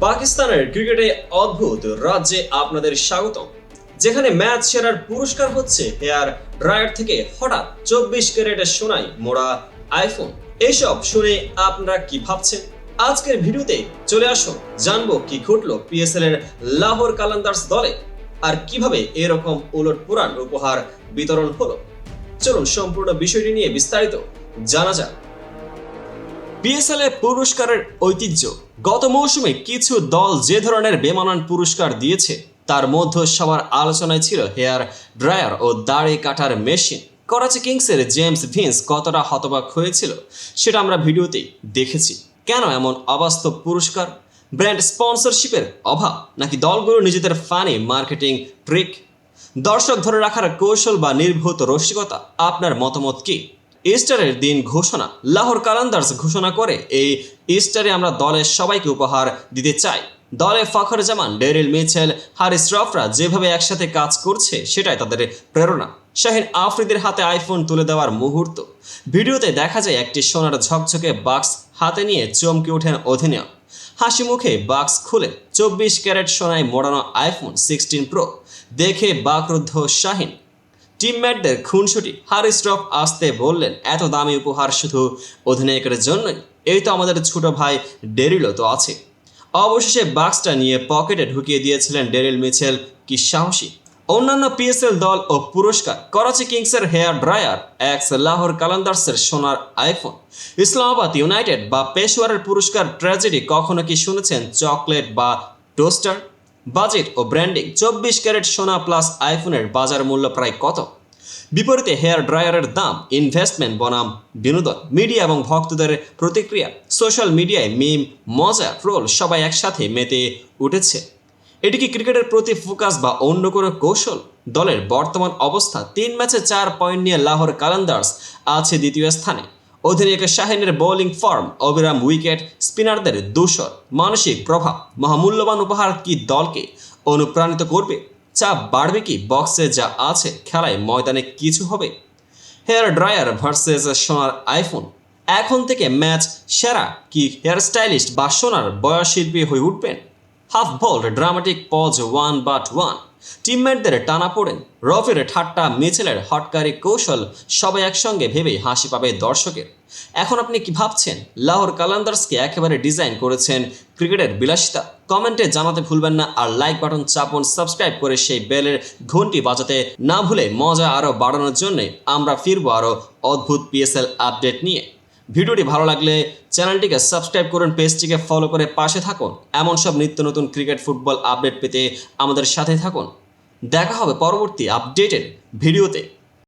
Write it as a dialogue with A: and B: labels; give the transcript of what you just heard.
A: পাকিস্তানের ক্রিকেটে অদ্ভুত রাজ্যে আপনাদের স্বাগতম, যেখানে ম্যাচ সেরার পুরস্কার হচ্ছে হেয়ার ড্রায়ার থেকে হঠাৎ 24 ক্যারেটের সোনায় মোড়া আইফোন। এইসব শুনে আপনারা কি ভাবছেন? আজকের ভিডিওতে চলে আসুন, জানবো কি ঘটলো পিএসএল এর লাহোর কালান্দার্স দলে আর কিভাবে এরকম উলটপুরাণ উপহার বিতরণ হলো। চলুন সম্পূর্ণ বিষয়টি নিয়ে বিস্তারিত জানা যাক। পিএসএল এ পুরস্কারের ঐতিহ্য। গত মৌসুমে কিছু দল যে ধরনের বেমানান পুরস্কার দিয়েছে তার মধ্যে সবার আলোচনায় ছিল হেয়ার ড্রায়ার ও দাড়ি কাটার মেশিন। করাচি কিংসের জেমস ভিন্স কতটা হতবাক হয়েছিল সেটা আমরা ভিডিওতেই দেখেছি। কেন এমন অবাস্তব পুরস্কার? ব্র্যান্ড স্পন্সরশিপের অভাব, নাকি দলগুলো নিজেদের ফানি মার্কেটিং ট্রিক? দর্শক ধরে রাখার কৌশল বা নির্ভূত রসিকতা? আপনার মতামত কি? ইস্টারের দিন ঘোষণা। লাহোর কালান্দার্স ঘোষণা করে এই ইস্টারে আমরা দলের সবাইকে উপহার দিতে চাই। দলে ফখর জামান, ডেরিল মিচেল, হারিস রফরা যেভাবে একসাথে কাজ করছে সেটাই তাদের প্রেরণা। শাহিন আফ্রিদির হাতে আইফোন তুলে দেওয়ার মুহূর্ত। ভিডিওতে দেখা যায় একটি সোনার ঝকঝকে বাক্স হাতে নিয়ে চমকে ওঠেন অধিনায়ক। হাসি মুখে বাক্স খুলে 24 ক্যারেট সোনায় মোড়ানো আইফোন 16 প্রো দেখে বাকরুদ্ধ শাহিন। টিমমেটদের খুনসুটি। হারিস রফ আসতে বললেন, এত দামি উপহার শুধু অধিনায়কের জন্যই? এই তো আমাদের ছোট ভাই ডেরিলও তো আছে। অবশেষে বাক্সটা নিয়ে পকেটে ঢুকিয়ে দিয়েছিলেন ডেরিল মিচেল। কি সাহসী! অন্যান্য পিএসএল দল ও পুরস্কার। করাচি কিংসের হেয়ার ড্রায়ার, এক্স লাহোর কালান্দার্সের সোনার আইফোন, ইসলামাবাদ ইউনাইটেড বা পেশোয়ারের পুরস্কার ট্র্যাজেডি। কখনো কি শুনেছেন চকলেট বা টোস্টার? বাজেট ও ব্র্যান্ডিং। 24 ক্যারেট সোনা প্লাস আইফোনের বাজার মূল্য প্রায় কত? বিপরীতে হেয়ার ড্রায়ারের দাম ইনভেস্টমেন্ট বনাম বিনোদন। মিডিয়া এবং ভক্তদের প্রতিক্রিয়া। সোশ্যাল মিডিয়ায় মিম, মজা, ট্রোল সবাই একসাথে মেতে উঠেছে। এটি কি ক্রিকেটের প্রতি ফোকাস বা অন্য কোনো কৌশল? দলের বর্তমান অবস্থা। 3 ম্যাচে 4 পয়েন্ট নিয়ে লাহোর কালান্দার্স আছে দ্বিতীয় স্থানে। অধিনায়ক শাহিনের বোলিং ফর্ম, অবিরাম উইকেট, স্পিনারদের দূষর, মানসিক প্রভাব। মহামূল্যবান উপহার কি দলকে অনুপ্রাণিত করবে? চাপ বাড়বে কি বক্সে যা আছে খেলায় ময়দানে কিছু হবে? হেয়ার ড্রায়ার ভার্সেস সোনার আইফোন। এখন থেকে ম্যাচ সেরা কি হেয়ার স্টাইলিস্ট বা সোনার বয়সশিল্পী হয়ে উঠবেন? Half bold dramatic pause 1-1। টিমমেটদের টানা পড়েন, রফের ঠাট্টা, মিচেলের হটকারী কৌশল সবাই একসঙ্গে ভেবেই হাসি পাবে দর্শকের। এখন আপনি কি ভাবছেন? লাহোর কালান্দার্সকে একেবারে ডিজাইন করেছেন ক্রিকেটের বিলাসিতা? কমেন্টে জানাতে ভুলবেন না, আর লাইক বাটন চাপুন, সাবস্ক্রাইব করে সেই বেলের ঘন্টি বাজাতে না ভুলে। মজা আরও বাড়ানোর জন্য আমরা ফিরবো আরও অদ্ভুত পিএসএল আপডেট নিয়ে। ভিডিওটি ভালো লাগলে চ্যানেলটিকে সাবস্ক্রাইব করুন, পেজটিকে ফলো করে পাশে থাকুন। এমন সব নিত্য নতুন ক্রিকেট ফুটবল আপডেট পেতে আমাদের সাথে থাকুন। দেখা হবে পরবর্তী আপডেটেড ভিডিওতে।